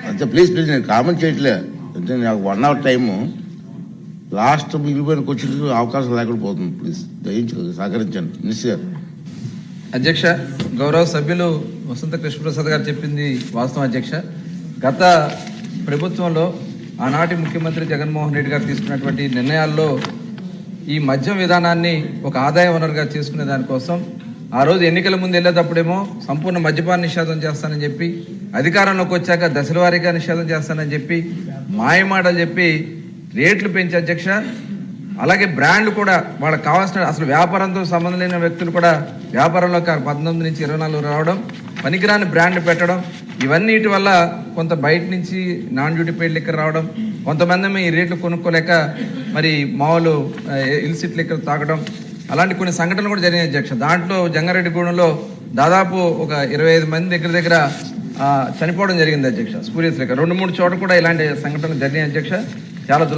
అంతే ప్లీజ్ నేను కామెంట్ చేయట్లే. అంటే నాకు 1 hour టైము లాస్ట్ మిగిలిపోయిన క్వశ్చన్కి అవకాశం లేకుండా పోతుంది. ప్లీజ్ దయించు సహకరించండి. నిశ్చయ అధ్యక్ష, గౌరవ సభ్యులు వసంత కృష్ణప్రసాద్ గారు చెప్పింది వాస్తవం అధ్యక్ష. గత ప్రభుత్వంలో ఆనాటి ముఖ్యమంత్రి జగన్మోహన్ రెడ్డి గారు తీసుకున్నటువంటి నిర్ణయాల్లో ఈ మద్యం విధానాన్ని ఒక ఆదాయ వనరుగా చేసుకునే దానికోసం ఆ రోజు ఎన్నికల ముందు వెళ్ళేటప్పుడేమో సంపూర్ణ మద్యపాన నిషేధం చేస్తానని చెప్పి, అధికారంలోకి వచ్చాక దశల వారీగా నిషేధం చేస్తానని చెప్పి మాయమాటలు చెప్పి రేట్లు పెంచి అధ్యక్ష, అలాగే బ్రాండ్లు కూడా వాళ్ళకి కావాల్సిన అసలు వ్యాపారంతో సంబంధం లేని వ్యక్తులు కూడా వ్యాపారంలో 19 నుంచి 24 రావడం, పనికిరాని బ్రాండ్ పెట్టడం, ఇవన్నిటి వల్ల కొంత బయట నుంచి నాన్ డ్యూటీ పెయిడ్ లిక్కర్ రావడం, కొంతమంది ఈ రేట్లు కొనుక్కోలేక మరి మామూలు ఇల్సిట్ లిక్కర్ తాగడం, అలాంటి కొన్ని సంఘటనలు కూడా జరిగినాయి అధ్యక్ష. దాంట్లో జంగారెడ్డిగూడెంలో దాదాపు ఒక 25 మంది దగ్గర చనిపోవడం జరిగింది అధ్యక్ష. స్పూరియస్ లిక్కర్ 2-3 చోట్ల కూడా ఇలాంటి సంఘటనలు జరిగినాయి అధ్యక్ష. చాలా